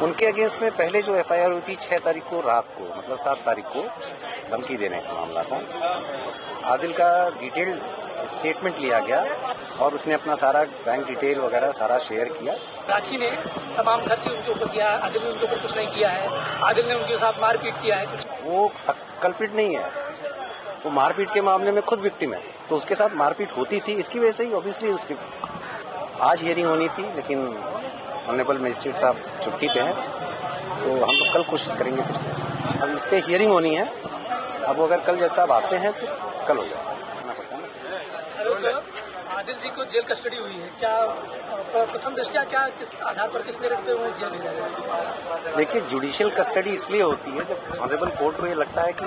उनके अगेंस्ट में पहले जो एफआईआर हुई थी 6 तारीख को रात को, मतलब 7 तारीख को धमकी देने का मामला था। आदिल का डिटेल स्टेटमेंट लिया गया और उसने अपना सारा बैंक डिटेल वगैरह सारा शेयर किया। राखी ने तमाम खर्चे उनके ऊपर किया, आदिल ने उनके ऊपर कुछ नहीं किया है, आदिल ने उनके साथ मारपीट किया है कुछ। वो कल्प्रिट नहीं है, वो मारपीट के मामले में खुद विक्टिम है, तो उसके साथ मारपीट होती थी, इसकी वजह से ही ऑब्वियसली उसकी आज हियरिंग होनी थी, लेकिन ऑनरेबल मजिस्ट्रेट साहब छुट्टी पे हैं, तो हम लोग कल कोशिश करेंगे फिर से। अब इस पर हियरिंग होनी है, अब अगर कल जज साहब आते हैं तो कल हो जाएगा। हेलो सर, आदिल जी को जेल कस्टडी हुई है, क्या प्रथम दृष्टया क्या किस आधार पर किस मेरिट पे वो जेल भेजा गया? देखिए, जुडिशियल कस्टडी इसलिए होती है जब ऑनरेबल कोर्ट को ये लगता है कि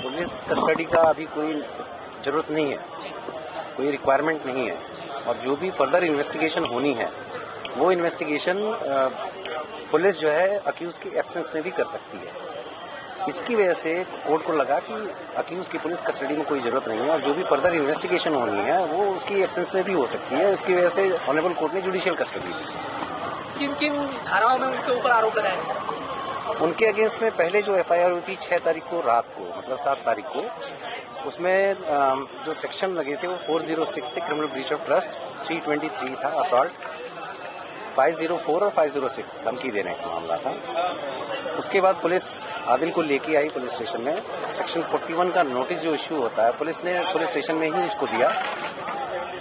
पुलिस कस्टडी का अभी कोई जरूरत नहीं है, कोई रिक्वायरमेंट नहीं है, और जो भी फर्दर इन्वेस्टिगेशन होनी है वो इन्वेस्टिगेशन पुलिस जो है अक्यूज की एब्सेंस में भी कर सकती है। इसकी वजह से कोर्ट को लगा कि अक्यूज की पुलिस कस्टडी में कोई जरूरत नहीं है, और जो भी फर्दर इन्वेस्टिगेशन होनी है वो उसकी एब्सेंस में भी हो सकती है। इसकी वजह से ऑनरेबल कोर्ट ने जुडिशियल कस्टडी दी। किन किन धाराओं में उनके ऊपर आरोप लगाए हैं? उनके अगेंस्ट में पहले जो एफआईआर हुई थी 6 तारीख को रात को, मतलब 7 तारीख को, उसमें जो सेक्शन लगे थे वो 406 थे, क्रिमिनल ब्रीच ऑफ ट्रस्ट, 323 था असॉल्ट, 504 और 506 धमकी देने का मामला था। उसके बाद पुलिस आदिल को लेके आई पुलिस स्टेशन में। सेक्शन 41 का नोटिस जो इश्यू होता है पुलिस ने पुलिस स्टेशन में ही इसको दिया,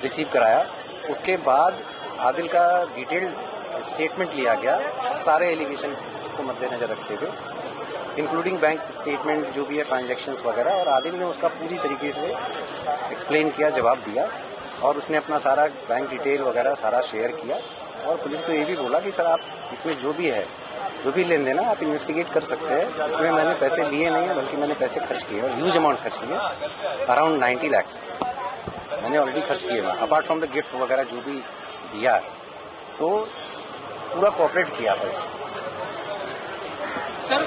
रिसीव कराया। उसके बाद आदिल का डिटेल स्टेटमेंट लिया गया सारे एलिगेशन को मद्देनजर रखते हुए, इंक्लूडिंग बैंक स्टेटमेंट जो भी है, ट्रांजैक्शंस वगैरह, और आदिल ने उसका पूरी तरीके से एक्सप्लेन किया, जवाब दिया, और उसने अपना सारा बैंक डिटेल वगैरह सारा शेयर किया। और पुलिस को ये भी बोला कि सर आप इसमें जो भी है, जो भी लेन देन आप इन्वेस्टिगेट कर सकते हैं, इसमें मैंने पैसे लिए नहीं है, बल्कि मैंने पैसे खर्च किए और ह्यूज अमाउंट खर्च किए, अराउंड 90 लाख मैंने ऑलरेडी खर्च किए हैं, अपार्ट फ्रॉम द गिफ्ट वगैरह जो भी दिया है, तो पूरा कोऑपरेट किया था उसने। सर,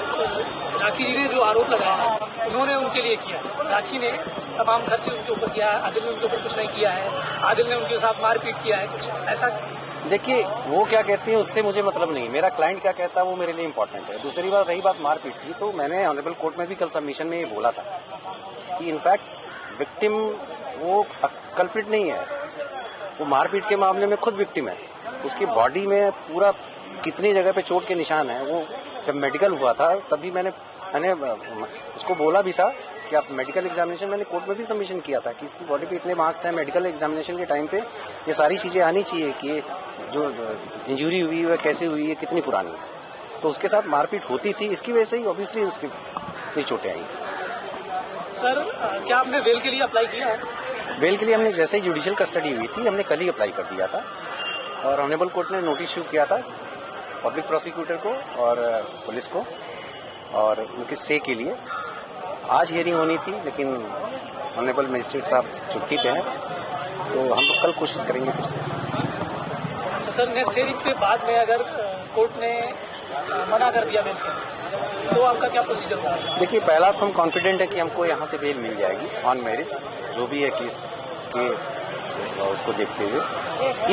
राखी जी ने जो आरोप लगाया उन्होंने उनके लिए किया, राखी ने तमाम खर्चे उनके ऊपर किया, आदिल ने उनके ऊपर कुछ नहीं किया है, आदिल ने उनके साथ मारपीट किया है कुछ ऐसा? देखिए, वो क्या कहती है उससे मुझे मतलब नहीं, मेरा क्लाइंट क्या कहता है वो मेरे लिए इम्पोर्टेंट है। दूसरी बात, रही बात मारपीट की, तो मैंने ऑनरेबल कोर्ट में भी कल सबमिशन में ये बोला था कि इनफैक्ट विक्टिम वो कल्प्रिट नहीं है, वो मारपीट के मामले में खुद विक्टिम है। उसकी बॉडी में पूरा कितनी जगह पे चोट के निशान है। वो जब मेडिकल हुआ था तभी मैंने उसको बोला भी था कि आप मेडिकल एग्जामिनेशन, मैंने कोर्ट में भी सबमिशन किया था कि इसकी बॉडी पे इतने मार्क्स हैं, मेडिकल एग्जामिनेशन के टाइम पे ये सारी चीजें आनी चाहिए कि जो इंजरी हुई है कैसे हुई है, कितनी पुरानी है। तो उसके साथ मारपीट होती थी, इसकी वजह से ही ऑब्वियसली उसकी इतनी चोटें आई थी। सर, क्या आपने बेल के लिए अप्लाई किया है? बेल के लिए हमने जैसे ही जुडिशियल कस्टडी हुई थी हमने कल ही अप्लाई कर दिया था, और ऑनरेबल कोर्ट ने नोटिस इशू किया था पब्लिक प्रोसिक्यूटर को और पुलिस को, और उनके से के लिए आज हियरिंग होनी थी, लेकिन ऑनरेबल मजिस्ट्रेट साहब छुट्टी पे हैं, तो हम लोग कल कोशिश करेंगे फिर से। अच्छा सर, नेक्स्ट हियरिंग के बाद में अगर कोर्ट ने मना कर दिया बेल के, तो आपका क्या प्रोसीजर होगा? देखिए, पहला तो हम कॉन्फिडेंट है कि हमको यहाँ से बेल मिल जाएगी ऑन मेरिट्स, जो भी है केस के उसको देखते हुए।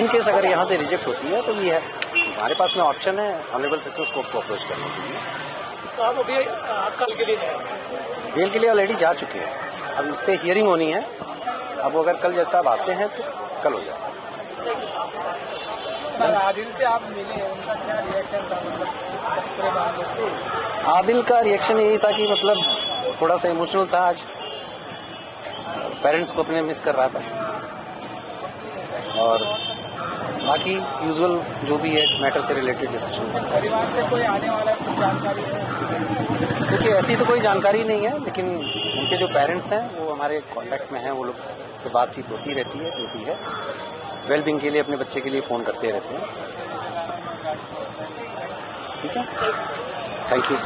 इन केस अगर यहाँ से रिजेक्ट होती है तो ये है हमारे पास में ऑप्शन है ऑनरेबल सेशंस कोर्ट को अप्रोच करने के लिए। तो आप अभी कल के लिए जाएंगे? बेल के लिए ऑलरेडी जा चुके हैं, अब इस पर हियरिंग होनी है। अब अगर कल जज साहब आते हैं तो कल हो जाएगा। आदिल से आप मिले, उनका क्या रिएक्शन था? मतलब आदिल का रिएक्शन यही था कि मतलब थोड़ा सा इमोशनल था, आज पेरेंट्स को अपने मिस कर रहा था, और बाकी यूजुअल जो भी है मैटर से रिलेटेड डिस्कशन। परिवार से कोई आने वाला कुछ जानकारी है? देखिए, ऐसी तो कोई जानकारी नहीं है, लेकिन उनके जो पेरेंट्स हैं वो हमारे कांटेक्ट में हैं, वो लोग से बातचीत होती रहती है, जो भी है वेलबींग के लिए अपने बच्चे के लिए फ़ोन करते रहते हैं। ठीक है, थैंक यू।